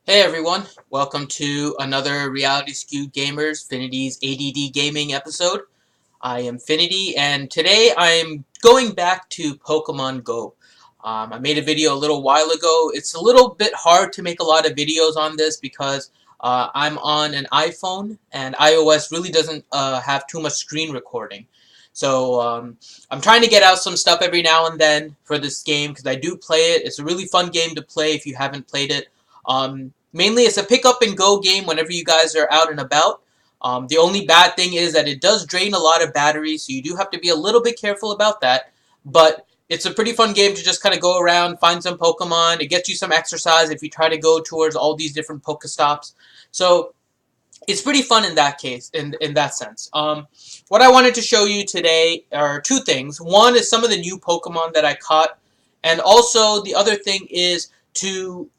Hey everyone, welcome to another Reality Skewed Gamers Finity's ADD Gaming episode. I am Finity, and today I am going back to Pokemon Go. I made a video a little while ago. It's a little bit hard to make a lot of videos on this because I'm on an iPhone and iOS really doesn't have too much screen recording. So I'm trying to get out some stuff every now and then for this game because I do play it. It's a really fun game to play if you haven't played it. Mainly it's a pick up and go game whenever you guys are out and about. The only bad thing is that it does drain a lot of battery, so you do have to be a little bit careful about that. But it's a pretty fun game to just kind of go around, find some Pokemon. It gets you some exercise if you try to go towards all these different Pokestops. So it's pretty fun in that case, in that sense. What I wanted to show you today are two things. One is some of the new Pokemon that I caught, and also the other thing is to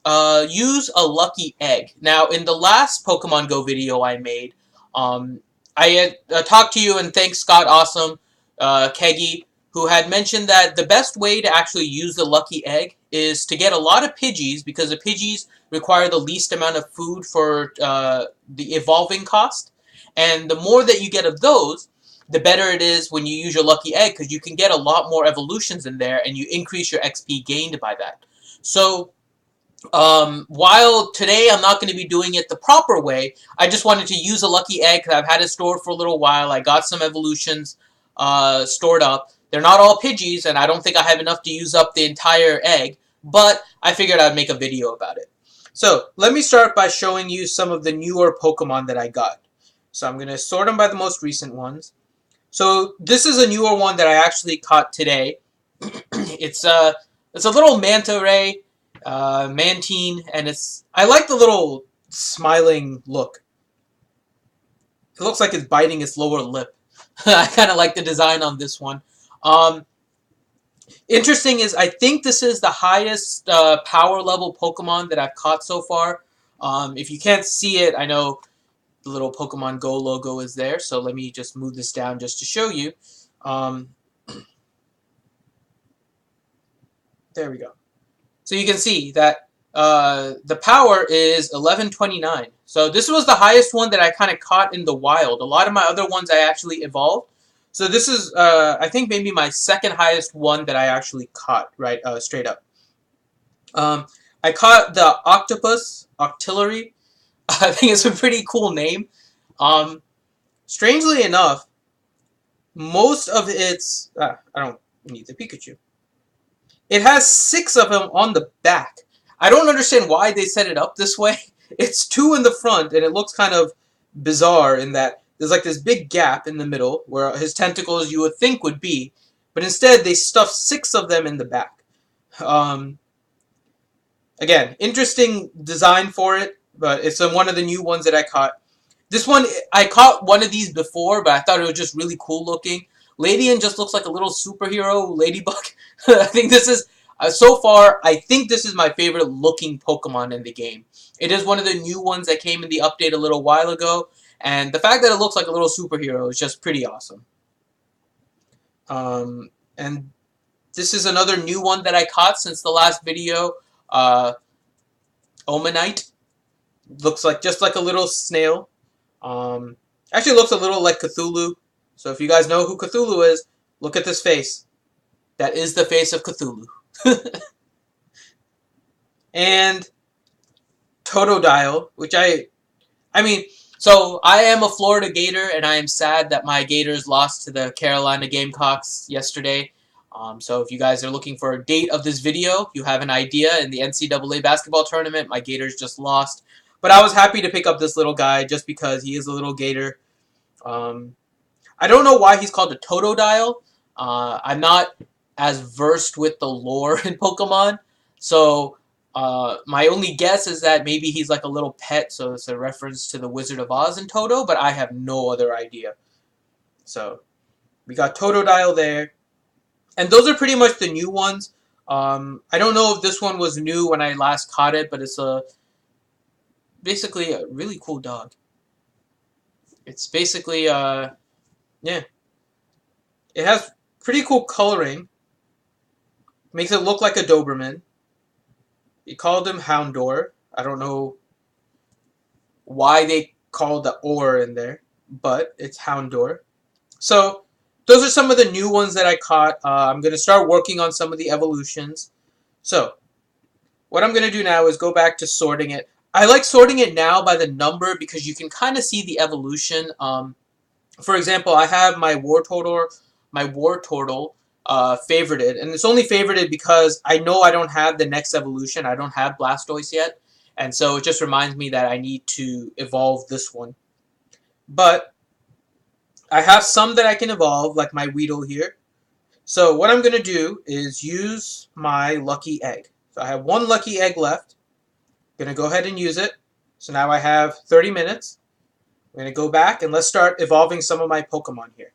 use a lucky egg. Now, in the last Pokemon Go video I made, I had talked to you and thanked Scott Awesome, Keggy, who had mentioned that the best way to actually use the lucky egg is to get a lot of Pidgeys, because the Pidgeys require the least amount of food for the evolving cost. And the more that you get of those, the better it is when you use your lucky egg, because you can get a lot more evolutions in there and you increase your XP gained by that. So while today I'm not going to be doing it the proper way, I just wanted to use a lucky egg because I've had it stored for a little while. I got some evolutions stored up. They're not all Pidgeys, and I don't think I have enough to use up the entire egg, but I figured I'd make a video about it. So let me start by showing you some of the newer Pokemon that I got. So I'm going to sort them by the most recent ones. So this is a newer one that I actually caught today. it's a little manta ray, Mantine, and I like the little smiling look. It looks like it's biting its lower lip. I kind of like the design on this one. Um, Interesting is I think this is the highest power level Pokemon that I've caught so far. If you can't see it, I know the little Pokemon Go logo is there, so let me just move this down just to show you. Um, there we go. So you can see that the power is 1129. So this was the highest one that I kind of caught in the wild. A lot of my other ones I actually evolved. So this is, I think, maybe my second highest one that I actually caught, right, straight up. I caught the Octopus, Octillery. I think it's a pretty cool name. Strangely enough, most of its... I don't need the Pikachu. It has 6 of them on the back. I don't understand why they set it up this way. It's 2 in the front, and it looks kind of bizarre in that there's like this big gap in the middle where his tentacles you would think would be, but instead they stuff 6 of them in the back. Again, interesting design for it, but it's one of the new ones that I caught. This one, I caught one of these before, but I thought it was just really cool looking. Ladian just looks like a little superhero ladybug. I think this is, so far, I think this is my favorite looking Pokemon in the game. It is one of the new ones that came in the update a little while ago, and the fact that it looks like a little superhero is just pretty awesome. And this is another new one that I caught since the last video. Omanite. Looks like just like a little snail. Actually looks a little like Cthulhu. So if you guys know who Cthulhu is, look at this face. That is the face of Cthulhu. And Totodile, which so I am a Florida Gator, and I am sad that my Gators lost to the Carolina Gamecocks yesterday. So if you guys are looking for a date of this video, you have an idea. In the NCAA basketball tournament, my Gators just lost. But I was happy to pick up this little guy just because he is a little Gator. I don't know why he's called a Totodile. I'm not as versed with the lore in Pokemon. So my only guess is that maybe he's like a little pet, so it's a reference to the Wizard of Oz and Toto, but I have no other idea. So we got Totodile there. And those are pretty much the new ones. I don't know if this one was new when I last caught it, but it's basically a really cool dog. It's basically, yeah. It has pretty cool coloring. Makes it look like a Doberman. He called him Houndour. I don't know why they called the or in there, but it's Houndour. So those are some of the new ones that I caught. I'm going to start working on some of the evolutions. So what I'm going to do now is go back to sorting it. I like sorting it now by the number because you can kind of see the evolution. For example, I have my Wartortle favorited, and it's only favorited because I know I don't have the next evolution. I don't have Blastoise yet, and so it just reminds me that I need to evolve this one. But I have some that I can evolve, like my Weedle here. So what I'm going to do is use my lucky egg. So I have one lucky egg left. I'm going to go ahead and use it. So now I have 30 minutes. I'm going to go back and let's start evolving some of my Pokemon here.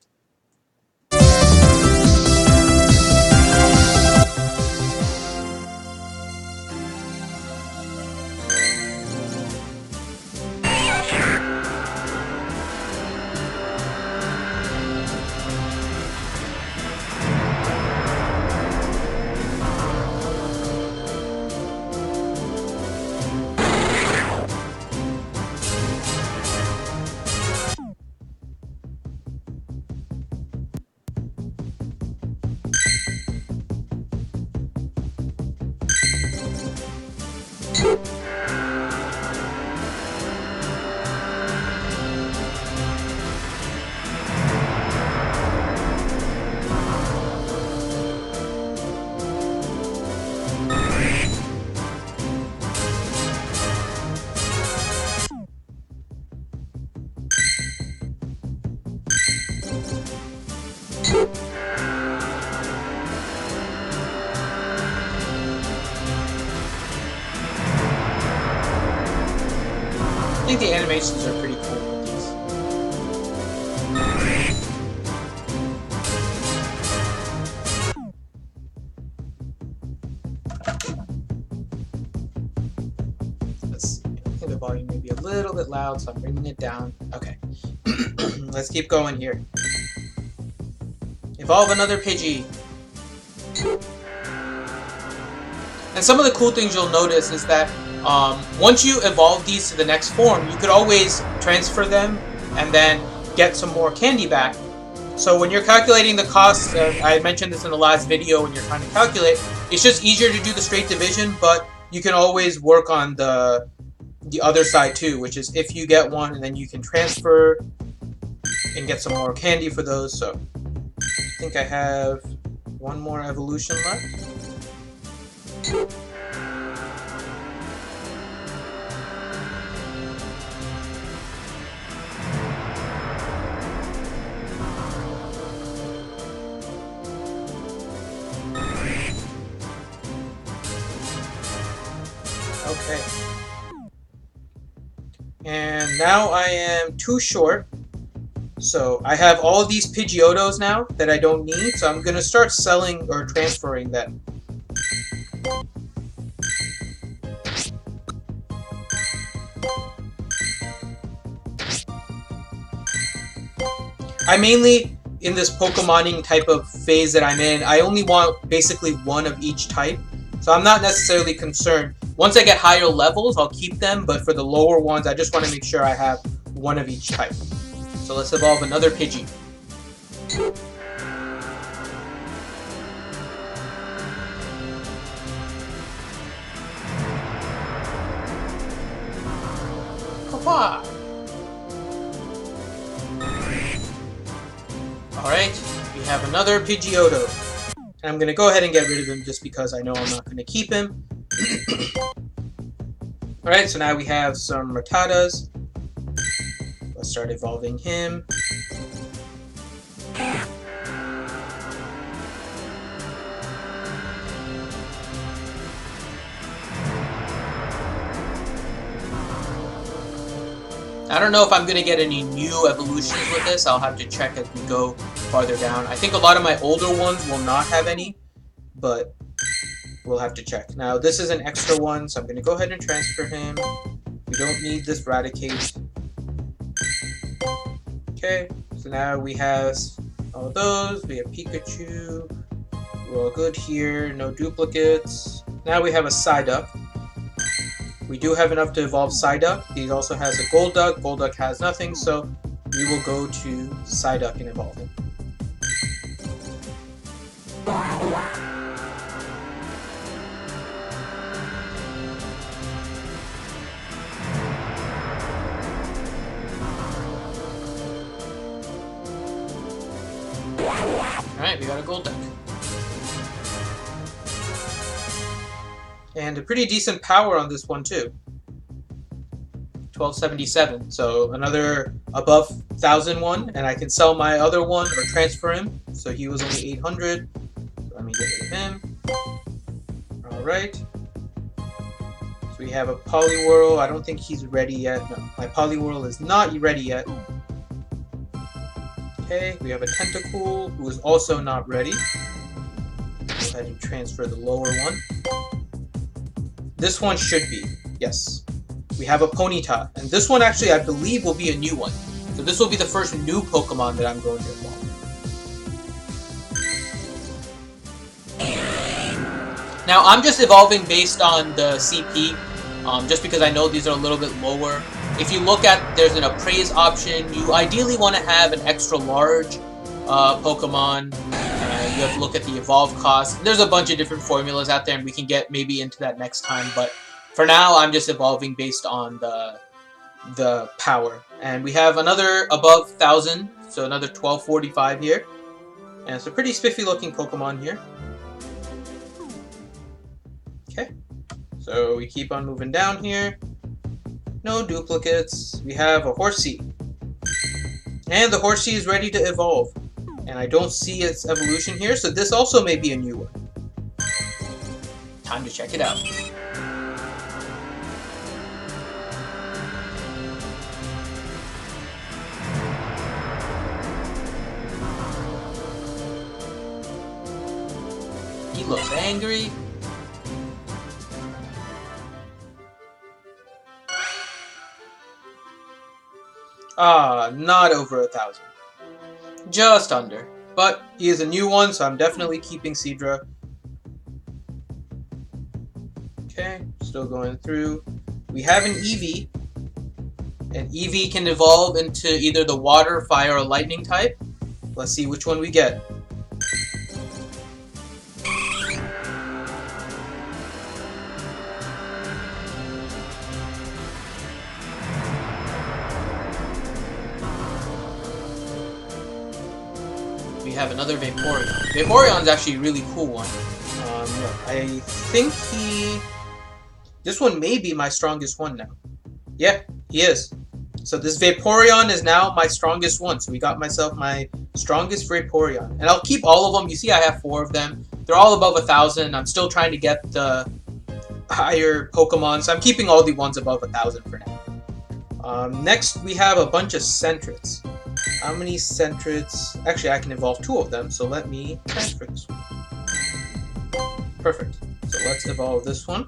I think the animations are pretty cool with these. Let's see. I think the volume may be a little bit loud, so I'm bringing it down. Okay. Let's keep going here. Evolve another Pidgey. And some of the cool things you'll notice is that once you evolve these to the next form, you could always transfer them and then get some more candy back. So when you're calculating the cost, I mentioned this in the last video when you're trying to calculate, it's just easier to do the straight division, but you can always work on the other side too, which is if you get one and then you can transfer and get some more candy for those. So I think I have one more evolution left. Okay. And now I am too short. So I have all of these Pidgeotos now that I don't need, so I'm going to start selling or transferring them. I mainly, in this Pokemoning type of phase that I'm in, I only want basically one of each type. So I'm not necessarily concerned. Once I get higher levels, I'll keep them, but for the lower ones, I just want to make sure I have one of each type. So let's evolve another Pidgey. Papa! Alright, we have another Pidgeotto. And I'm going to go ahead and get rid of him just because I know I'm not going to keep him. Alright, so now we have some Rattatas. Let's start evolving him. I don't know if I'm going to get any new evolutions with this. I'll have to check as we go farther down. I think a lot of my older ones will not have any, but we'll have to check. Now, this is an extra one, so I'm going to go ahead and transfer him. We don't need this Raticate. Okay, so now we have all those. We have Pikachu. We're all good here. No duplicates. Now we have a Psyduck. We do have enough to evolve Psyduck. He also has a Golduck. Golduck has nothing, so we will go to Psyduck and evolve him. Alright, we got a Golduck. And a pretty decent power on this one too. 1277, so another above 1000 one, and I can sell my other one or transfer him. So he was only 800. So let me get rid of him. Alright. So we have a Poliwhirl. I don't think he's ready yet. No, my Poliwhirl is not ready yet. Okay, we have a Tentacool who is also not ready. Go ahead and transfer the lower one. This one should be, yes. We have a Ponyta, and this one actually I believe will be a new one. So this will be the first new Pokemon that I'm going to evolve. Now I'm just evolving based on the CP, just because I know these are a little bit lower. If you look at, there's an appraise option, you ideally want to have an extra large Pokemon. You have to look at the evolve cost. There's a bunch of different formulas out there, and we can get maybe into that next time. But for now, I'm just evolving based on the power. And we have another above 1000, so another 1245 here. And it's a pretty spiffy looking Pokemon here. Okay, so we keep on moving down here. No duplicates. We have a Horsea. And the Horsea is ready to evolve. And I don't see its evolution here, so this also may be a new one. Time to check it out. He looks angry. Not over 1000. Just under. But he is a new one, so I'm definitely keeping Seadra. Okay, still going through. We have an Eevee. And Eevee can evolve into either the water, fire, or lightning type. Let's see which one we get. We have another Vaporeon. Vaporeon's actually a really cool one. I think this one may be my strongest one now. Yeah, he is. So this Vaporeon is now my strongest one. So we got myself my strongest Vaporeon. And I'll keep all of them. You see I have 4 of them. They're all above 1000. I'm still trying to get the higher Pokemon. So I'm keeping all the ones above 1000 for now. Next we have a bunch of Sentrets. How many Sentrets? Actually, I can evolve 2 of them, so let me transfer this one. Perfect. So let's evolve this one.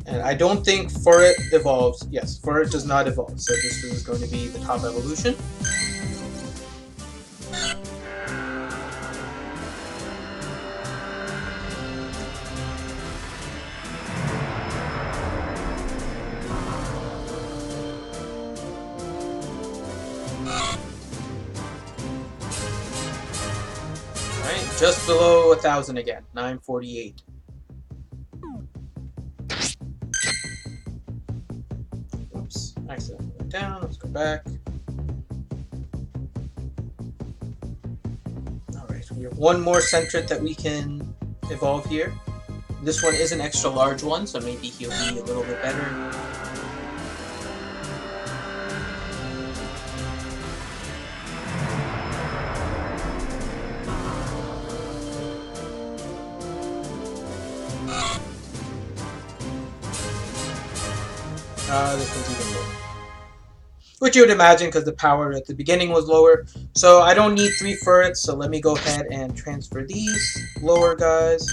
And I don't think Furret evolves. Yes, Furret does not evolve, so this is going to be the top evolution. Just below 1000 again, 948. Oops, I accidentally went down. Let's go back. Alright, we have one more Sentret that we can evolve here. This one is an extra large one, so maybe he'll be a little bit better. This one's even lower. Which you would imagine because the power at the beginning was lower. So I don't need 3 Furrets, so let me go ahead and transfer these lower guys.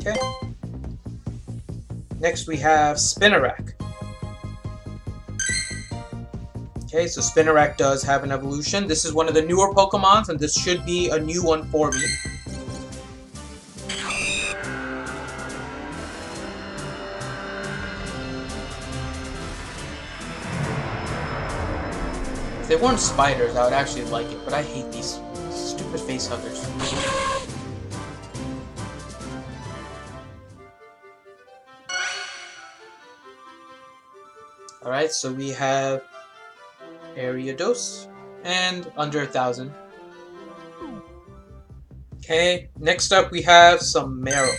Okay. Next we have Spinarak. Okay, so Spinarak does have an evolution. This is one of the newer Pokemons, and this should be a new one for me. they weren't spiders, I would actually like it, but I hate these stupid face huggers. Alright, so we have area dose and under 1,000. Okay, next up we have some marrow.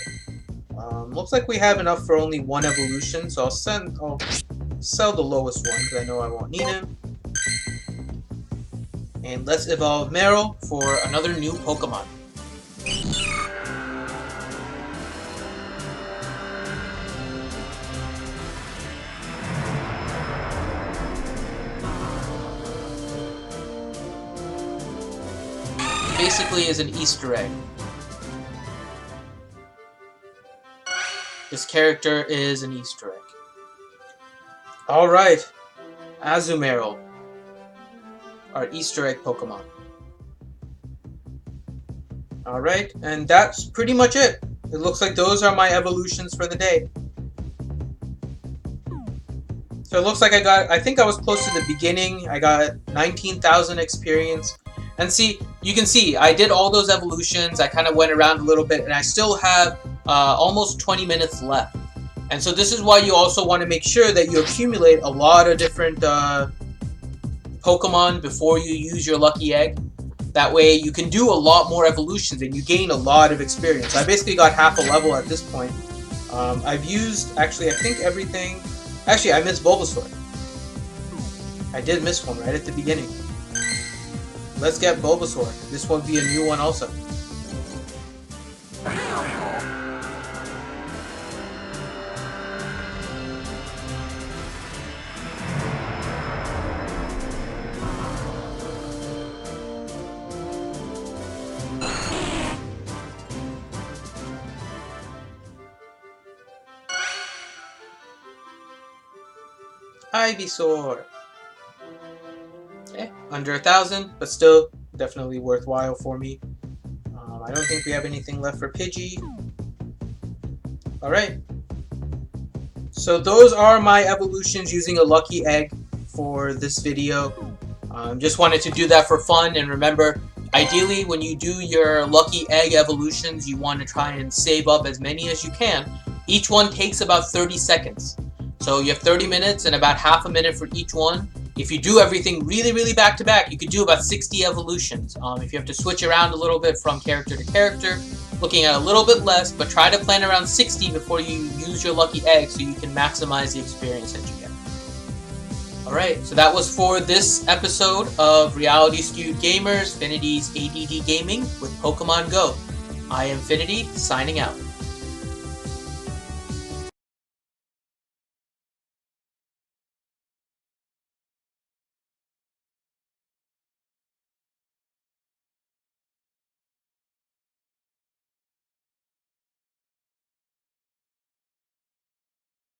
Looks like we have enough for only one evolution, so I'll sell the lowest one because I know I won't need him. And let's evolve Marrow for another new Pokemon. Basically is an Easter egg. This character is an Easter egg. Alright, Azumarill, our Easter egg Pokemon. Alright, and that's pretty much it. It looks like those are my evolutions for the day. So it looks like I think I was close to the beginning. I got 19,000 experience. And see, you can see, I did all those evolutions, I kind of went around a little bit, and I still have almost 20 minutes left. And so this is why you also want to make sure that you accumulate a lot of different Pokemon before you use your lucky egg. That way you can do a lot more evolutions and you gain a lot of experience. I basically got half a level at this point. I've used, actually, I think everything. Actually, I missed Bulbasaur. I did miss one right at the beginning. Let's get Bulbasaur. This will be a new one also. Ivysaur. Okay, under 1,000, but still definitely worthwhile for me. I don't think we have anything left for Pidgey. Alright. So those are my evolutions using a lucky egg for this video. Just wanted to do that for fun, and remember, ideally when you do your lucky egg evolutions, you want to try and save up as many as you can. Each one takes about 30 seconds. So you have 30 minutes and about half a minute for each one. If you do everything really back to back, you could do about 60 evolutions. If you have to switch around a little bit from character to character, looking at a little bit less, but try to plan around 60 before you use your lucky egg so you can maximize the experience that you get. Alright, so that was for this episode of Reality Skewed Gamers, Finity's ADD Gaming with Pokemon Go. I am Finity, signing out.